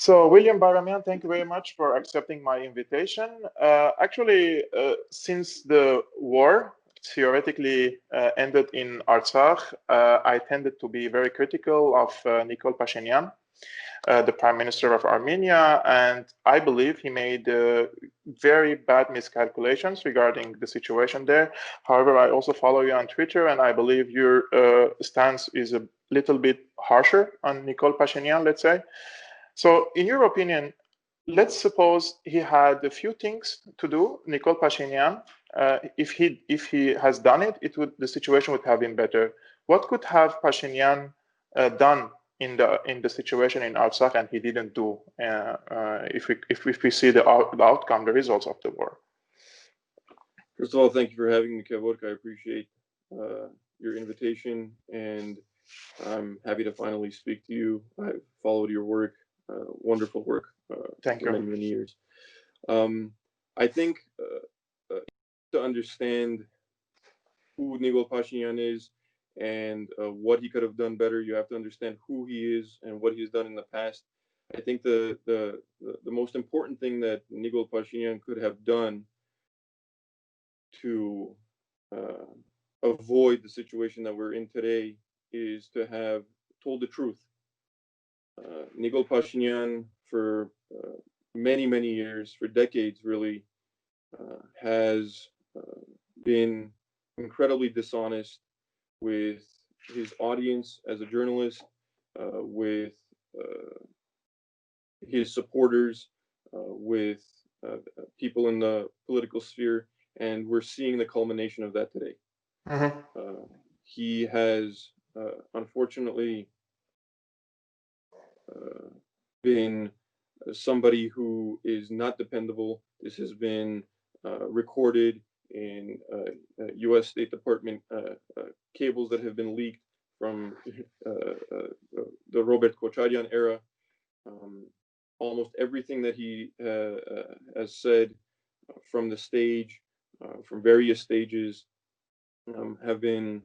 So, William Bairamian, thank you very much for accepting my invitation. Actually, since the war theoretically ended in Artsakh, I tended to be very critical of Nikol Pashinyan, the Prime Minister of Armenia, and I believe he made very bad miscalculations regarding the situation there. However, I also follow you on Twitter, and I believe your stance is a little bit harsher on Nikol Pashinyan, let's say. So, in your opinion, let's suppose he had a few things to do, Nikol Pashinyan. If he has done it, the situation would have been better. What could have Pashinyan done in the situation in Artsakh and he didn't do? If we see the outcome, the results of the war. First of all, thank you for having me, Kevork. I appreciate your invitation, and I'm happy to finally speak to you. I've followed your work, wonderful work, Thank for you. many, many years. I think to understand who Nikol Pashinyan is and what he could have done better, you have to understand who he is and what he's done in the past. I think the most important thing that Nikol Pashinyan could have done to avoid the situation that we're in today is to have told the truth. Nikol Pashinyan, for many, many years, for decades really, has been incredibly dishonest with his audience as a journalist, with his supporters, with people in the political sphere, and we're seeing the culmination of that today. Mm-hmm. He has unfortunately been somebody who is not dependable. This has been recorded in U.S. State Department cables that have been leaked from the Robert Kocharian era. Almost everything that he has said from the stage, from various stages, have been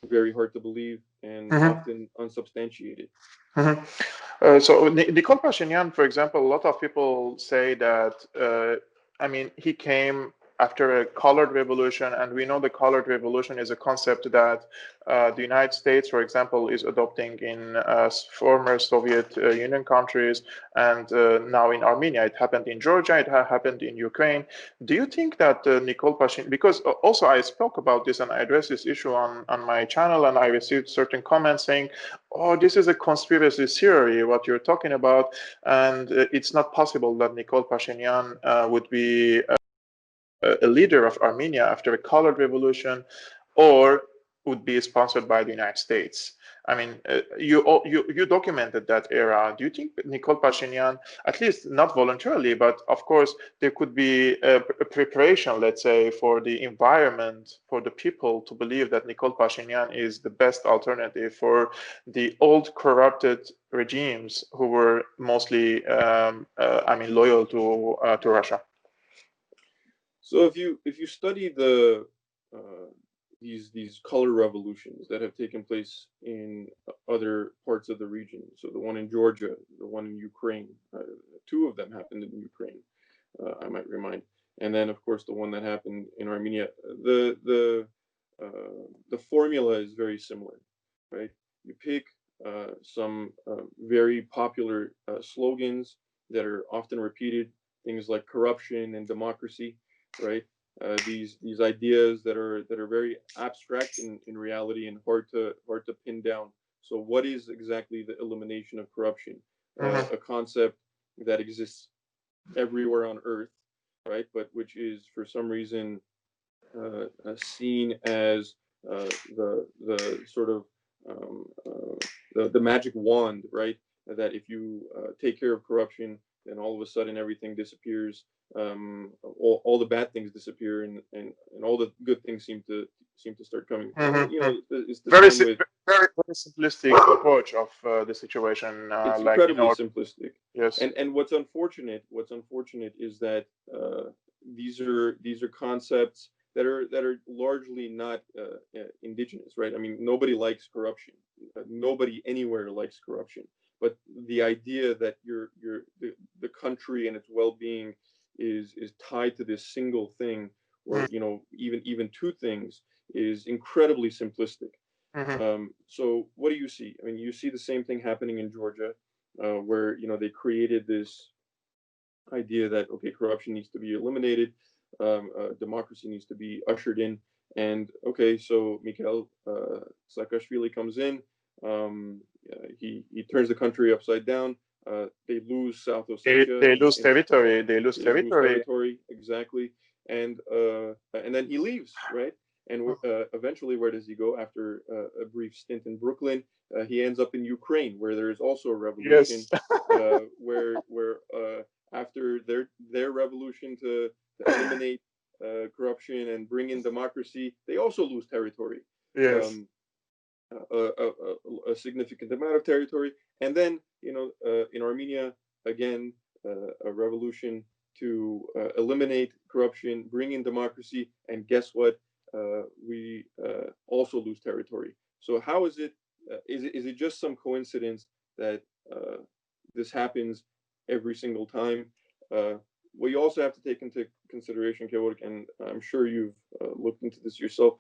very hard to believe and often unsubstantiated. So Nikol Pashinyan, for example, a lot of people say that, he came after a colored revolution, and we know the colored revolution is a concept that the United States, for example, is adopting in former Soviet Union countries, and now in Armenia. It happened in Georgia, it happened in Ukraine. Do you think that Nikol Pashinyan, because also I spoke about this and I addressed this issue on my channel, and I received certain comments saying, oh, this is a conspiracy theory, what you're talking about, and it's not possible that Nikol Pashinyan would be a leader of Armenia after a colored revolution, or would be sponsored by the United States. I mean, you documented that era. Do you think Nikol Pashinyan, at least not voluntarily, but of course there could be a preparation, let's say, for the environment, for the people to believe that Nikol Pashinyan is the best alternative for the old corrupted regimes who were mostly, loyal to Russia? So if you study the these color revolutions that have taken place in other parts of the region, so the one in Georgia, the one in Ukraine, two of them happened in Ukraine, I might remind, and then of course the one that happened in Armenia. The formula is very similar, right? You pick some very popular slogans that are often repeated, things like corruption and democracy, right? These ideas that are very abstract in reality and hard to pin down. So what is exactly the elimination of corruption? A concept that exists everywhere on Earth, right? But which is for some reason seen as the sort of the magic wand, right? That if you take care of corruption, then all of a sudden everything disappears. All the bad things disappear, and all the good things seem to start coming. It's the Very, same with very simplistic approach of the situation. it's Like incredibly simplistic. yes, And what's unfortunate is that these are concepts that are largely not indigenous, right? I mean, nobody likes corruption. Nobody anywhere likes corruption. but the idea that the country and its well-being is tied to this single thing, or even two things, is incredibly simplistic. Mm-hmm. So what do you see? I mean, you see the same thing happening in Georgia, where they created this idea that, okay, corruption needs to be eliminated, democracy needs to be ushered in, and okay, so Mikhail Saakashvili comes in, he turns the country upside down. They lose South Ossetia, They lose territory. They lose they lose territory. territory, exactly, and then he leaves, right? And eventually, where does he go after a brief stint in Brooklyn? He ends up in Ukraine, where there is also a revolution, Yes. where after their revolution to eliminate corruption and bring in democracy, they also lose territory, Yes. um, a significant amount of territory, and then in Armenia again, a revolution to eliminate corruption, bring in democracy, and guess what? We also lose territory. So how is it? Is it just some coincidence that this happens every single time? What you also have to take into consideration, Kevork, and I'm sure you've looked into this yourself,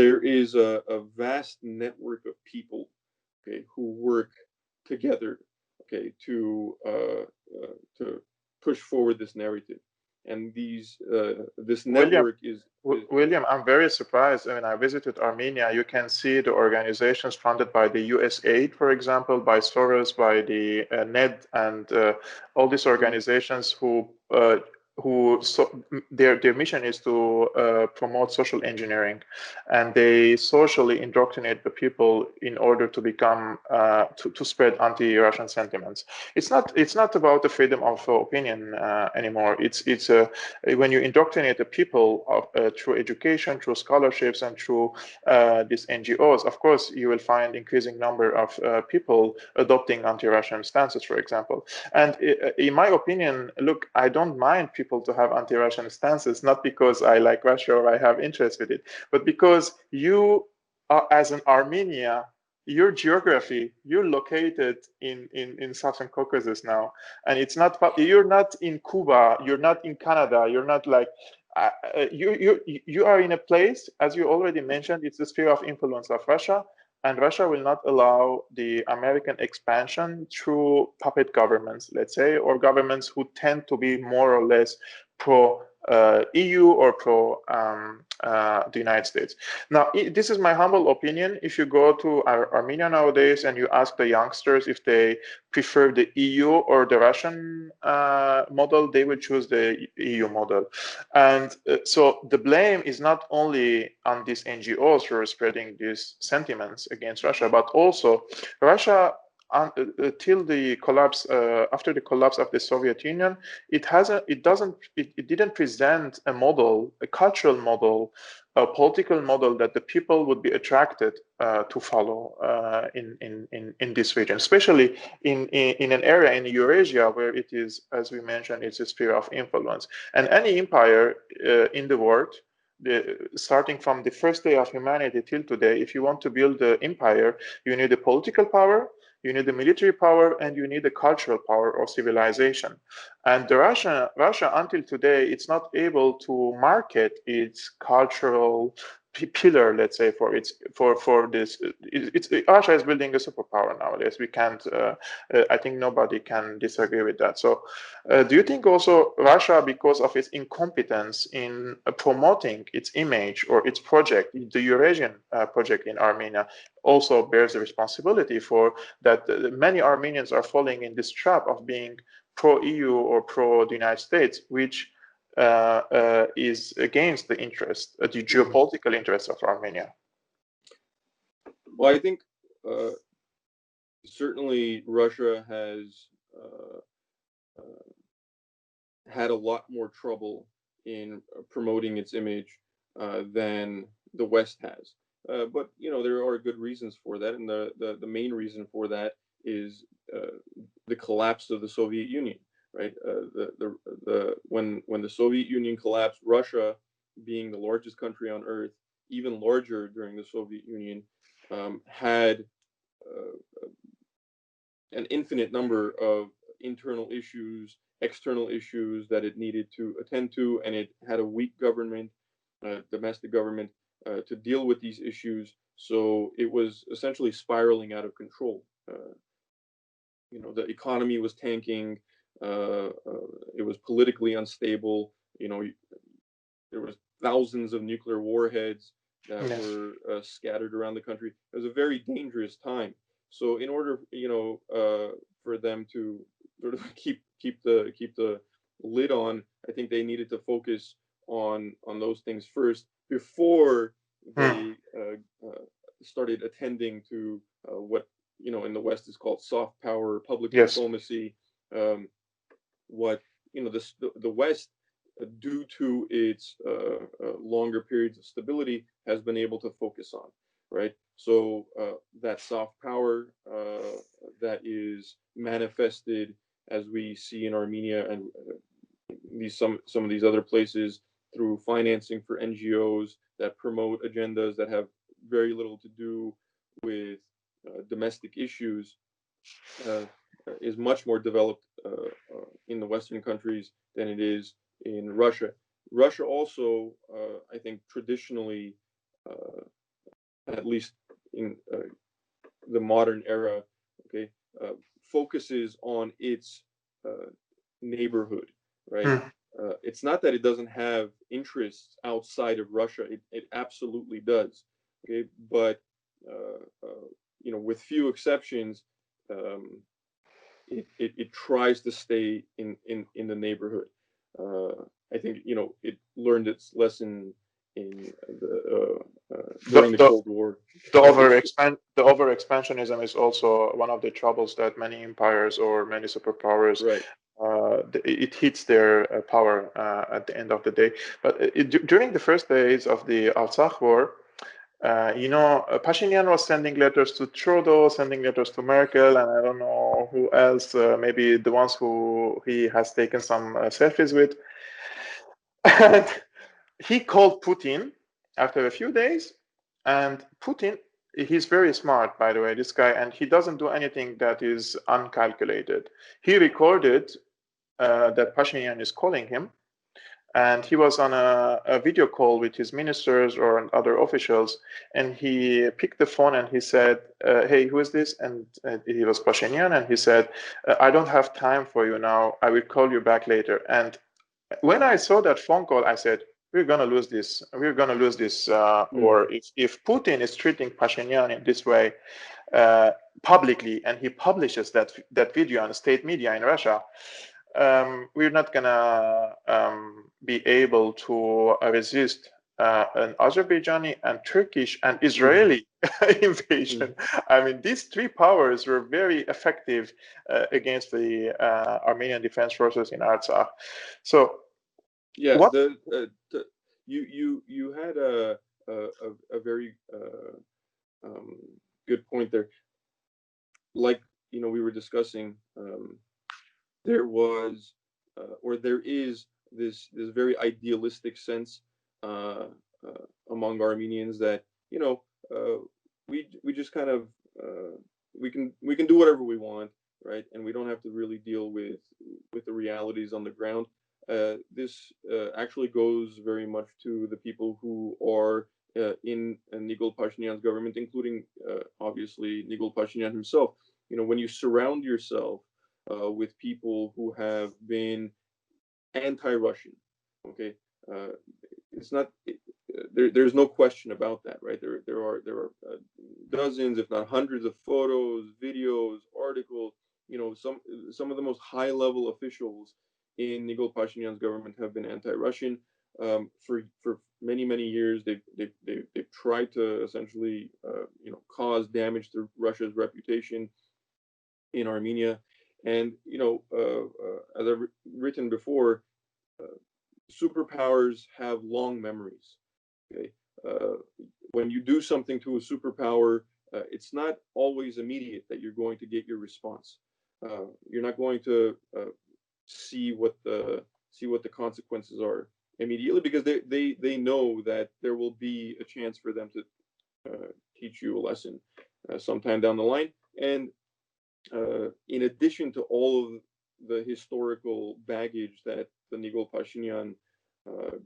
there is a vast network of people, okay, who work together, okay, to push forward this narrative, and this William, network is William, I'm very surprised. When I visited Armenia, you can see the organizations funded by the USAID, for example, by Soros, by the NED, and all these organizations their mission is to promote social engineering, and they socially indoctrinate the people in order to become to spread anti-Russian sentiments. It's not about the freedom of opinion anymore. It's when you indoctrinate the people through education, through scholarships, and through these NGOs, of course, you will find increasing number of people adopting anti-Russian stances, for example. And in my opinion, look, I don't mind people to have anti-Russian stances, not because I like Russia or I have interest with it, but because you, as an Armenia, your geography, you're located in Southern Caucasus now, and you're not in Cuba, you're not in Canada, you're not like you are in a place, as you already mentioned, it's the sphere of influence of Russia, and Russia will not allow the American expansion through puppet governments, let's say, or governments who tend to be more or less pro EU or pro the United States. Now, this is my humble opinion. If you go to Armenia nowadays and you ask the youngsters if they prefer the EU or the Russian model, they would choose the EU model. And so the blame is not only on these NGOs who are spreading these sentiments against Russia, but also Russia. Till the collapse, after the collapse of the Soviet Union, it didn't present a model, a cultural model, a political model that the people would be attracted to follow in this region, especially in an area in Eurasia where it is, as we mentioned, it's a sphere of influence. And any empire in the world, starting from the first day of humanity till today, if you want to build an empire, you need a political power, you need the military power, and you need the cultural power or civilization. And Russia, until today, it's not able to market its cultural pillar, let's say, for this. Russia is building a superpower nowadays. We can't. I think nobody can disagree with that. So, do you think also Russia, because of its incompetence in promoting its image or its project, the Eurasian project in Armenia, also bears the responsibility for that? Many Armenians are falling in this trap of being pro-EU or pro-the United States, which is against the interest, the geopolitical interests of Armenia. Well, I think certainly Russia has had a lot more trouble in promoting its image than the West has. But there are good reasons for that, and the main reason for that is the collapse of the Soviet Union. Right, when the Soviet Union collapsed, Russia, being the largest country on earth, even larger during the Soviet Union, had an infinite number of internal issues, external issues that it needed to attend to, and it had a weak government, domestic government, to deal with these issues. So it was essentially spiraling out of control. The economy was tanking. It was politically unstable. There was thousands of nuclear warheads that Yes. were scattered around the country. It was a very dangerous time. So in order, for them to sort of keep the lid on, I think they needed to focus on those things first before Hmm. they started attending to what in the West is called soft power, public Yes. diplomacy. What the West, due to its longer periods of stability, has been able to focus on, right? So that soft power that is manifested, as we see in Armenia and some of these other places, through financing for NGOs that promote agendas that have very little to do with domestic issues, uh, is much more developed in the Western countries than it is in Russia. Russia also, I think, traditionally, uh, at least in the modern era, okay, focuses on its uh, neighborhood, right? Hmm. It's not that it doesn't have interests outside of Russia; it absolutely does. Okay, but with few exceptions, um, it tries to stay in the neighborhood. I think it learned its lesson in The, during the the, Cold War. It's the overexpansionism is also one of the troubles that many empires or many superpowers, right. it hits their power at the end of the day. But during the first days of the Artsakh War, Pashinyan was sending letters to Trudeau, sending letters to Merkel, and I don't know who else, maybe the ones who he has taken some selfies with. And he called Putin after a few days, and Putin, he's very smart, by the way, this guy, and he doesn't do anything that is uncalculated. He recorded that Pashinyan is calling him, and he was on a video call with his ministers or other officials, and he picked the phone and he said, hey, who is this? And he was Pashinyan, and he said, I don't have time for you now, I will call you back later. And when I saw that phone call, I said, we're going to lose this. We're going to lose this Mm. war. If Putin is treating Pashinyan in this way uh, publicly, and he publishes that video on state media in Russia, we're not going to be able to resist an Azerbaijani and Turkish and Mm. Israeli Mm. invasion. I mean, these three powers were very effective against the Armenian defense forces in Artsakh. So Yeah, what? you had a very um, good point there. Like we were discussing, there was or there is this very idealistic sense uh, among Armenians that uh, we just kind of uh, we can do whatever we want, right? And we don't have to really deal with the realities on the ground. This actually goes very much to the people who are in Nikol Pashinyan's government, including obviously Nikol Pashinyan himself. When you surround yourself with people who have been anti-Russian. Okay, uh, it's not. There's no question about that, right? There are dozens, if not hundreds, of photos, videos, articles. Some of the most high-level officials in Nikol Pashinyan's government have been anti-Russian. For many years. They've tried to essentially cause damage to Russia's reputation in Armenia. And as I've written before, uh, superpowers have long memories. Okay, uh, when you do something to a superpower, it's not always immediate that you're going to get your response. You're not going to see what the consequences are immediately, because they know that there will be a chance for them to teach you a lesson sometime down the line. And in addition to all of the historical baggage that the Nikol Pashinyan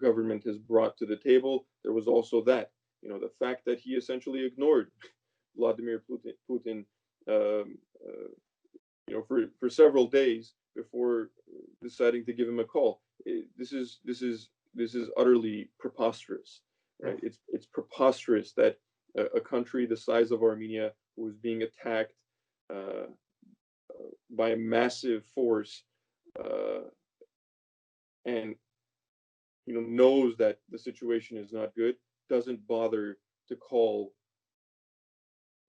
government has brought to the table, there was also that, the fact that he essentially ignored Vladimir Putin, for several days before deciding to give him a call. This is utterly preposterous, right? It's preposterous that a country the size of Armenia, who is being attacked by a massive force, and knows that the situation is not good, doesn't bother to call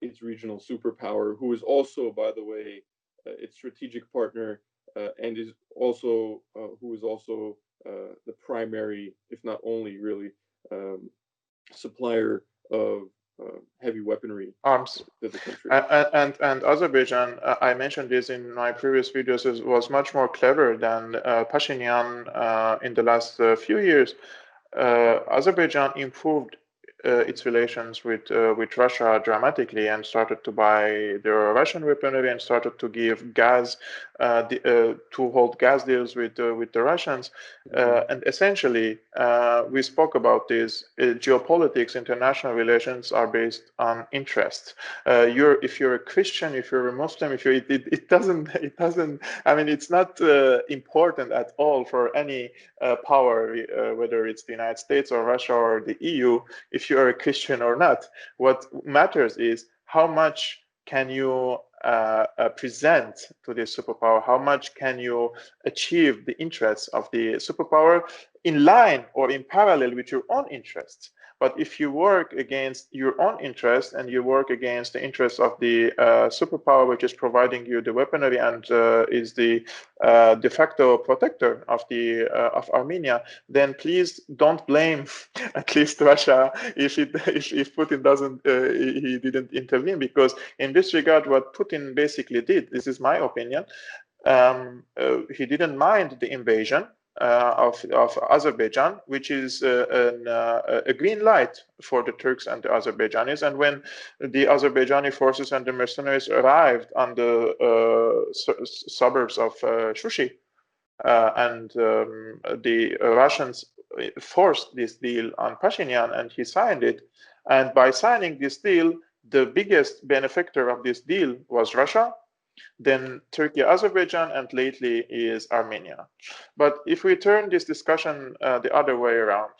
its regional superpower, who is also, by the way, its strategic partner, and is also who is also the primary, if not only, really, supplier of heavy weaponry Arms. to the country. And Azerbaijan, I mentioned this in my previous videos, was much more clever than Pashinyan in the last few years. Azerbaijan improved its relations with Russia dramatically and started to buy their Russian weaponry and started to give gas to hold gas deals with the Russians. And essentially, we spoke about this. Geopolitics, international relations are based on interest. If you're a Christian, if you're a Muslim, if you're, it doesn't. I mean, it's not important at all for any power, whether it's the United States or Russia or the EU, if you are a Christian or not. What matters is how much can you present to this superpower? How much can you achieve the interests of the superpower in line or in parallel with your own interests? But if you work against your own interest and you work against the interests of the superpower, which is providing you the weaponry and is the de facto protector of Armenia, then please don't blame at least Russia if Putin doesn't he didn't intervene, because in this regard, what Putin basically did, this is my opinion, he didn't mind the invasion of Azerbaijan, which is a green light for the Turks and the Azerbaijanis. And when the Azerbaijani forces and the mercenaries arrived on the suburbs of Shushi, and the Russians forced this deal on Pashinyan, and he signed it. And by signing this deal, the biggest benefactor of this deal was Russia, then Turkey, Azerbaijan, and lately is Armenia. But if we turn this discussion the other way around,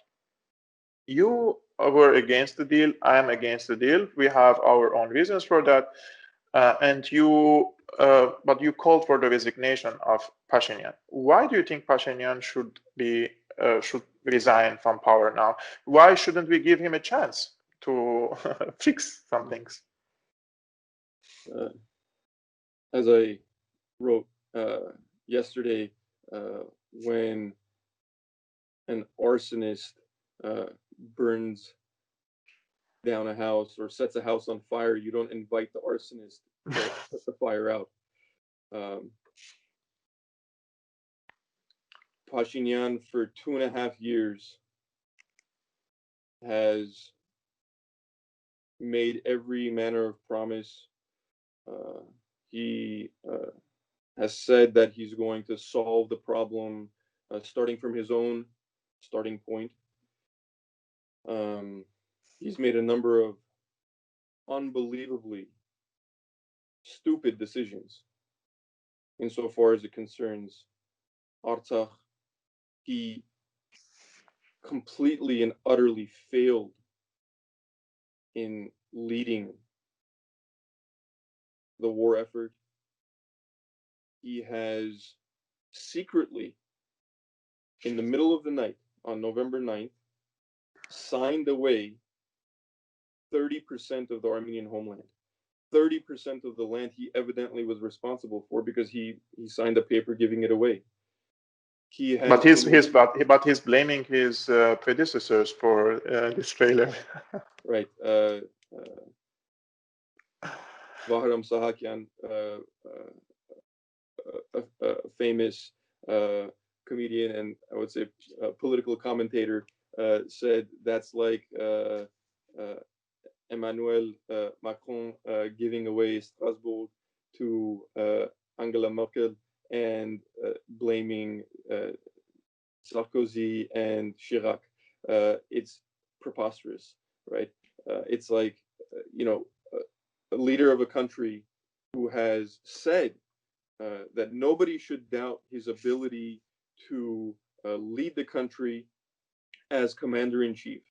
you were against the deal, I am against the deal. We have our own reasons for that. But you called for the resignation of Pashinyan. Why do you think Pashinyan should resign from power now? Why shouldn't we give him a chance to fix some things? As I wrote yesterday, when an arsonist burns down a house or sets a house on fire, you don't invite the arsonist to put the fire out. Pashinyan, for 2.5 years, has made every manner of promise. He has said that he's going to solve the problem, starting from his own starting point. He's made a number of unbelievably stupid decisions insofar as it concerns Artsakh. He completely and utterly failed in leading the war effort. He has secretly, in the middle of the night on November 9th, signed away 30% of the Armenian homeland. 30% of the land he evidently was responsible for, because he signed a paper giving it away. He has but he's blaming his predecessors for this failure. Right. Bahram Sahakyan, a famous comedian and I would say political commentator, said that's like Emmanuel Macron giving away Strasbourg to Angela Merkel and blaming Sarkozy and Chirac. It's preposterous, right? It's like, you know, a leader of a country who has said that nobody should doubt his ability to lead the country as commander in chief.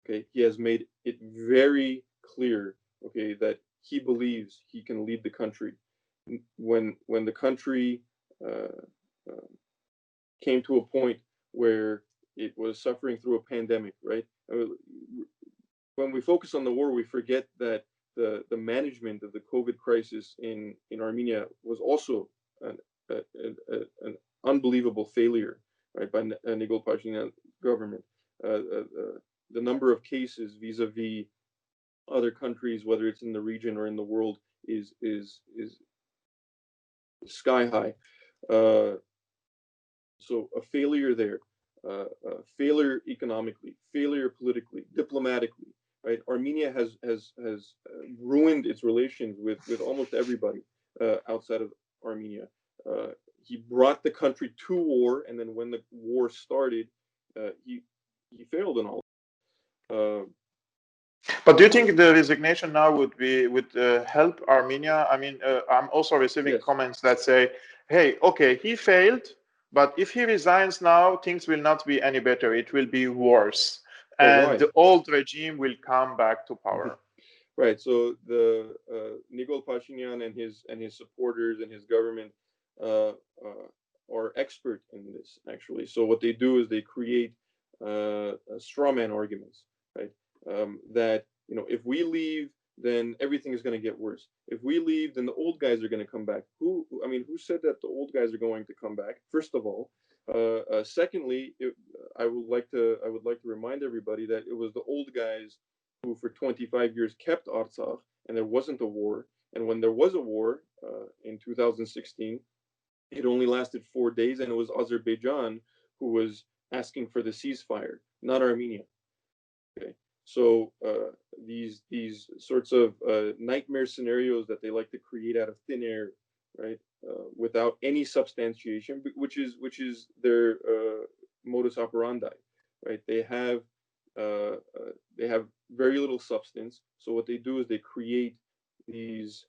Okay, he has made it very clear, okay, that he believes he can lead the country. When the country uh, uh, came to a point where it was suffering through a pandemic, right? When we focus on the war, we forget that the management of the COVID crisis in Armenia was also an, an unbelievable failure, right, by Nikol Pashinyan government. The number of cases vis-a-vis other countries, whether it's in the region or in the world, is sky high. Uh, so a failure there, failure economically, failure politically, diplomatically. Right, Armenia has ruined its relations with almost everybody outside of Armenia. He brought the country to war, and then when the war started, he failed in all. Uh, But do you think the resignation now would help Armenia? I mean, I'm also receiving yes. comments that say, "Hey, okay, he failed, but if he resigns now, things will not be any better. It will be worse, Oh, and why? the old regime will come back to power." Right. So the Nikol Pashinyan and his supporters and his government uh, are expert in this, actually. So what they do is they create straw man arguments, right? That, you know, if we leave, then everything is going to get worse. If we leave, then the old guys are going to come back. I mean, who said that the old guys are going to come back? First of all. Secondly, I would like to remind everybody that it was the old guys who for 25 years kept Artsakh, and there wasn't a war. And when there was a war in 2016, it only lasted 4 days, and it was Azerbaijan who was asking for the ceasefire, not Armenia. Okay, so these sorts of nightmare scenarios that they like to create out of thin air, right, without any substantiation, which is their modus operandi, right? Uh, they have very little substance. So what they do is they create these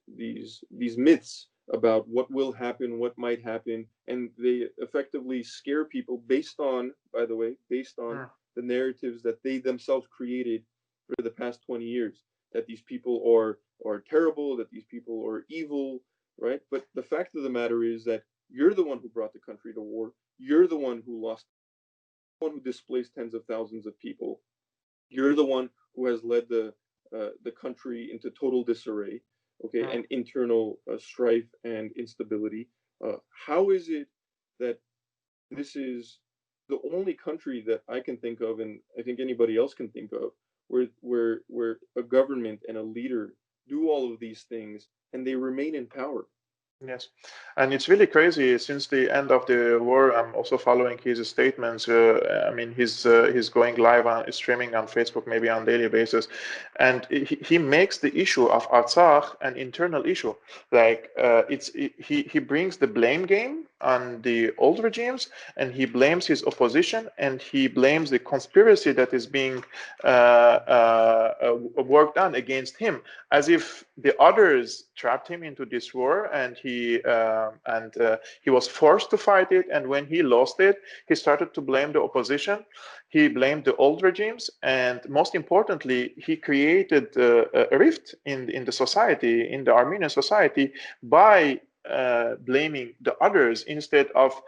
myths about what will happen, what might happen, and they effectively scare people based on, by the way, based on Hmm. the narratives that they themselves created for the past 20 years, that these people are terrible, that these people are evil, right? But the fact of the matter is that you're the one who brought the country to war. You're the one who lost, one who displaced tens of thousands of people. You're the one who has led the country into total disarray, okay, Hmm. and internal strife and instability. How is it that this is the only country that I can think of, and I think anybody else can think of, where a government and a leader do all of these things and they remain in power? Yes, and it's really crazy. Since the end of the war, I'm also following his statements. I mean, he's going live on streaming on Facebook, maybe on daily basis, and he makes the issue of Artsakh an internal issue. Like he brings the blame game on the old regimes, and he blames his opposition, and he blames the conspiracy that is being worked on against him, as if the others trapped him into this war, and he was forced to fight it. And when he lost it, he started to blame the opposition. He blamed the old regimes, and most importantly, he created a rift in the society, in the Armenian society, by blaming the others instead of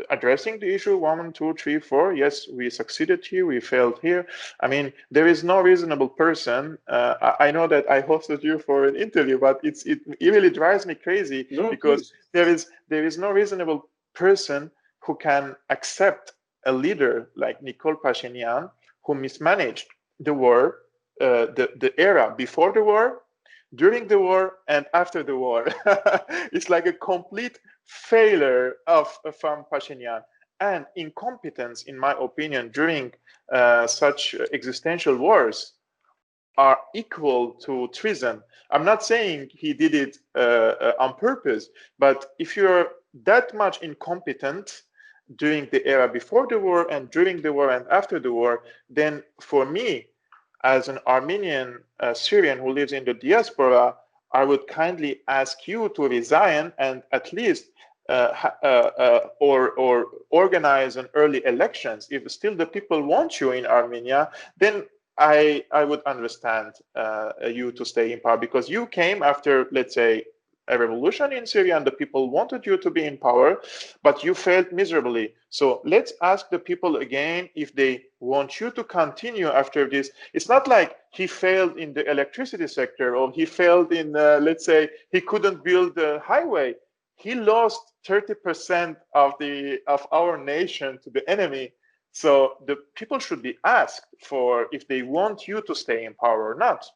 addressing the issue. 1, 2, 3, 4, yes, we succeeded here, we failed here. I mean, there is no reasonable person. I know that I hosted you for an interview, but it really drives me crazy, No, because please. there is no reasonable person who can accept a leader like Nikol Pashinyan, who mismanaged the war, the era before the war, during the war, and after the war. It's like a complete failure from Pashinyan, and incompetence, in my opinion, during such existential wars. are equal to treason. I'm not saying he did it on purpose, but if you're that much incompetent during the era before the war and during the war and after the war, then for me, as an Armenian Syrian who lives in the diaspora, I would kindly ask you to resign and at least or organize an early elections. If still the people want you in Armenia, then I would understand you to stay in power, because you came after, let's say, a revolution in Syria and the people wanted you to be in power, but you failed miserably. So let's ask the people again if they want you to continue after this. It's not like he failed in the electricity sector or he failed in, let's say, he couldn't build a highway. He lost 30% of our nation to the enemy. So the people should be asked for if they want you to stay in power or not.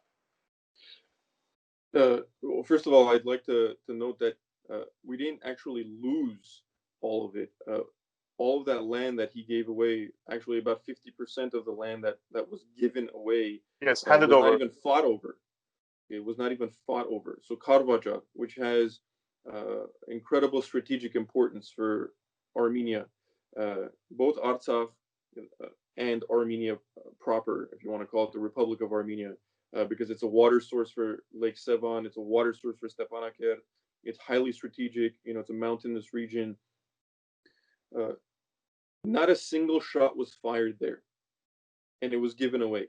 Well, first of all, I'd like to note that we didn't actually lose all of it. All of that land that he gave away, actually about 50% of the land that was given away, Yes, handed was not over. even fought over. It was not even fought over. So Karvaja, which has incredible strategic importance for Armenia, both Artsakh and Armenia proper, if you want to call it the Republic of Armenia, because it's a water source for Lake Sevan, it's a water source for Stepanakert, it's highly strategic, it's a mountainous region. Not a single shot was fired there, and it was given away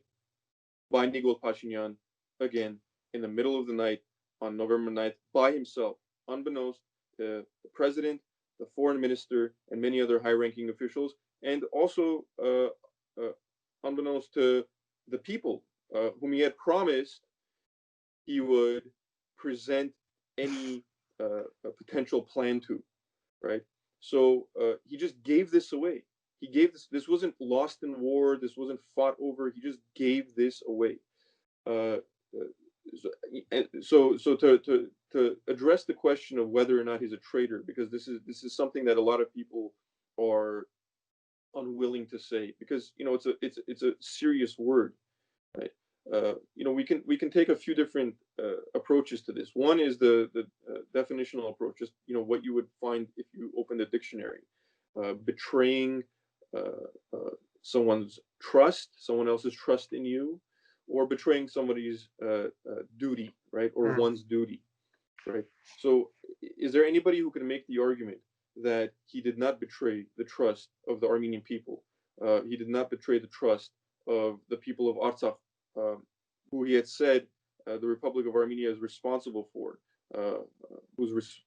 by Nikol Pashinyan, again, in the middle of the night on November 9th, by himself, unbeknownst to the president, the foreign minister, and many other high-ranking officials, and also unbeknownst to the people whom he had promised he would present any potential plan to, right? So he just gave this away. He gave this. This wasn't lost in war. This wasn't fought over. He just gave this away. Uh, so to address the question of whether or not he's a traitor, because this is something that a lot of people are unwilling to say, because it's a serious word, right? We can take a few different approaches to this. One is the definitional approach, just what you would find if you open the dictionary. Betraying someone's trust, someone else's trust in you, or betraying somebody's duty, right, or one's duty, right? So, is there anybody who can make the argument that he did not betray the trust of the Armenian people? He did not betray the trust of the people of Artsakh, who he had said the Republic of Armenia is responsible for, whose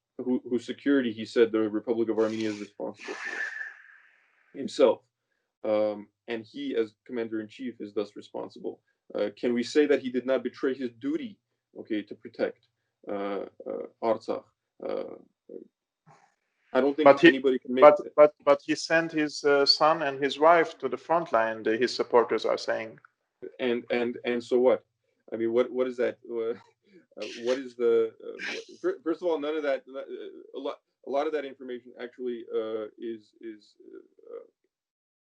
security he said the Republic of Armenia is responsible for himself. And he, as commander-in-chief, is thus responsible. Can we say that he did not betray his duty, to protect Artsakh? I don't think anybody can make. But he sent his son and his wife to the front line. His supporters are saying. And so what? I mean, what is that? What is the? First of all, none of that. A lot of that information actually is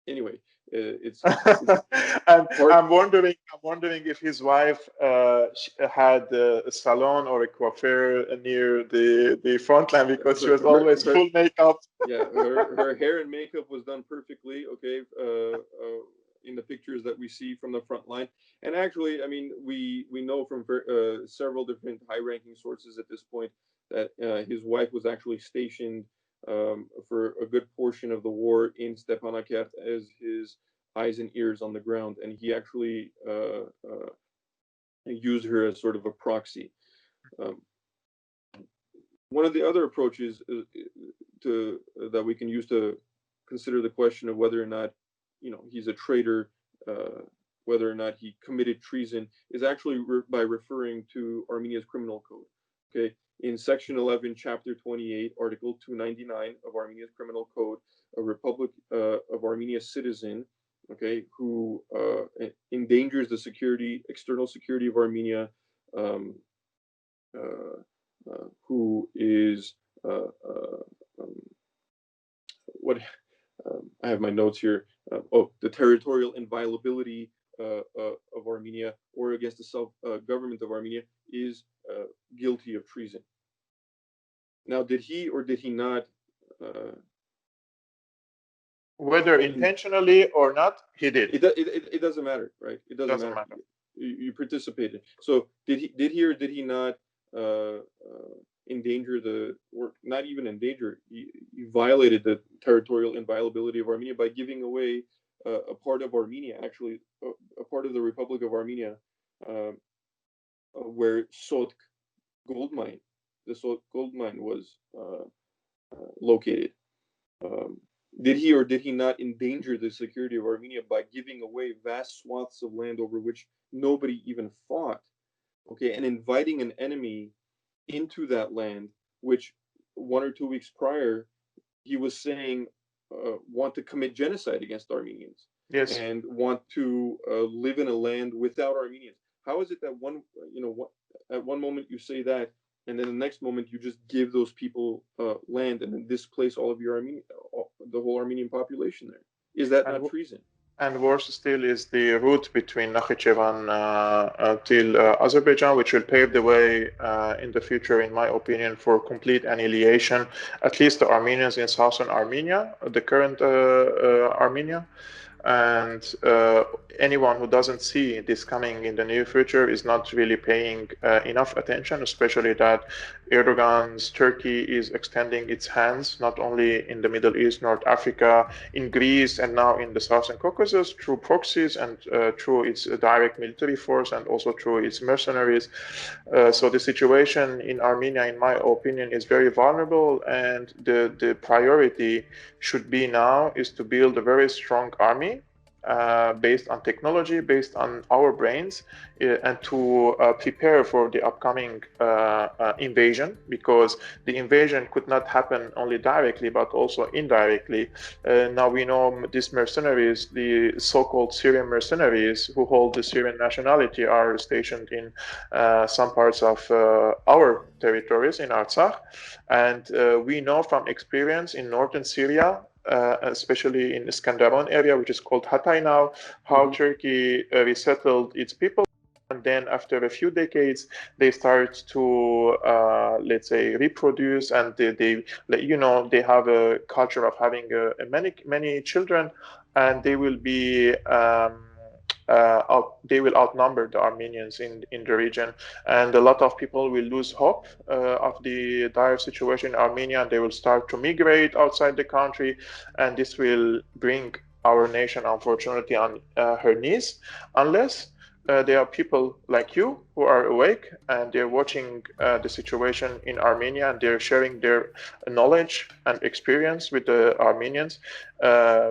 anyway. It's and I'm wondering if his wife had a salon or a coiffure near the front line, because she was always full makeup. Yeah, her hair and makeup was done perfectly. Okay, in the pictures that we see from the front line, and actually, I mean, we know from several different high-ranking sources at this point that his wife was actually stationed for a good portion of the war in Stepanakert as his eyes and ears on the ground, and he actually used her as sort of a proxy. One of the other approaches that we can use to consider the question of whether or not he's a traitor, whether or not he committed treason, is actually by referring to Armenia's criminal code. Okay, in Section 11, Chapter 28, Article 299 of Armenia's criminal code, a Republic of Armenia citizen, okay, who endangers the external security of Armenia, who is what I have my notes here. The territorial inviolability of of Armenia or against the self-government of Armenia is guilty of treason. Now, did he or did he not? Whether intentionally or not, he did. It doesn't matter, right? It doesn't matter. You participated. So did he or did he not endanger or not even endanger? He violated the territorial inviolability of Armenia by giving away a part of Armenia, actually a part of the Republic of Armenia, where Sotk gold mine, the Sotk gold mine was located. Did he or did he not endanger the security of Armenia by giving away vast swaths of land over which nobody even fought? Okay, and inviting an enemy into that land, which 1 or 2 weeks prior he was saying want to commit genocide against Armenians, yes, and want to live in a land without Armenians. How is it that at one moment you say that, and then the next moment you just give those people land and then displace all of the whole Armenian population there? Is that not treason? And worse still is the route between Nakhichevan till Azerbaijan, which will pave the way in the future, in my opinion, for complete annihilation, at least the Armenians in southern Armenia, the current Armenia. And anyone who doesn't see this coming in the near future is not really paying enough attention, especially that Erdogan's Turkey is extending its hands not only in the Middle East, North Africa, in Greece, and now in the Southern Caucasus through proxies and through its direct military force and also through its mercenaries. So the situation in Armenia, in my opinion, is very vulnerable, and the priority should be now is to build a very strong army based on technology, based on our brains, and to prepare for the upcoming invasion, because the invasion could not happen only directly but also indirectly. Now we know these mercenaries, the so-called Syrian mercenaries who hold the Syrian nationality, are stationed in some parts of our territories in Artsakh, and we know from experience in northern Syria, especially in the Iskenderun area, which is called Hatay now, how Turkey resettled its people. And then after a few decades, they start to, let's say, reproduce, and they have a culture of having many children, and they will be they will outnumber the Armenians in the region, and a lot of people will lose hope of the dire situation in Armenia, and they will start to migrate outside the country, and this will bring our nation, unfortunately, on her knees, unless there are people like you who are awake and they're watching the situation in Armenia, and they're sharing their knowledge and experience with the Armenians.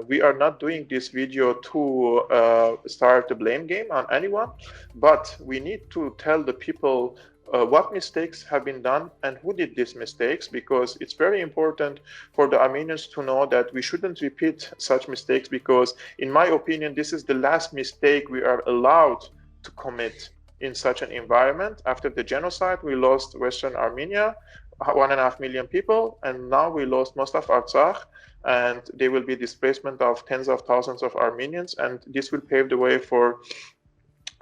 We are not doing this video to start the blame game on anyone, but we need to tell the people what mistakes have been done and who did these mistakes, because it's very important for the Armenians to know that we shouldn't repeat such mistakes, because in my opinion, this is the last mistake we are allowed to commit in such an environment. After the genocide, we lost Western Armenia, 1.5 million people, and now we lost most of Artsakh, and there will be displacement of tens of thousands of Armenians, and this will pave the way for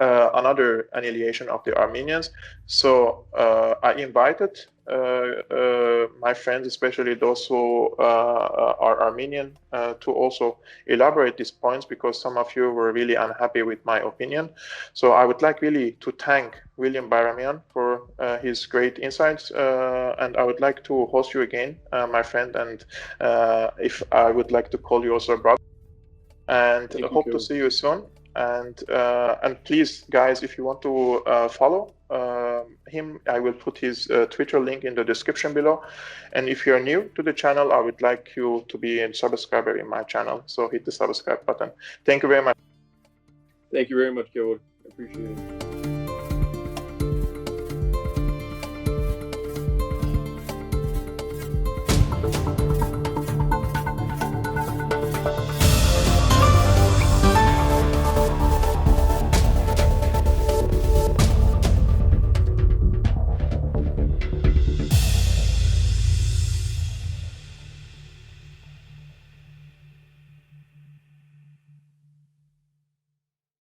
another annihilation of the Armenians. So I invited my friends, especially those who are Armenian, to also elaborate these points, because some of you were really unhappy with my opinion. So I would like really to thank William Bairamian for his great insights, and I would like to host you again, my friend, and if I would like to call you also a brother, and hope to see you soon. And please, guys, if you want to follow him, I will put his Twitter link in the description below. And if you're new to the channel, I would like you to be a subscriber in my channel. So hit the subscribe button. Thank you very much. Thank you very much, Kevork. I appreciate it.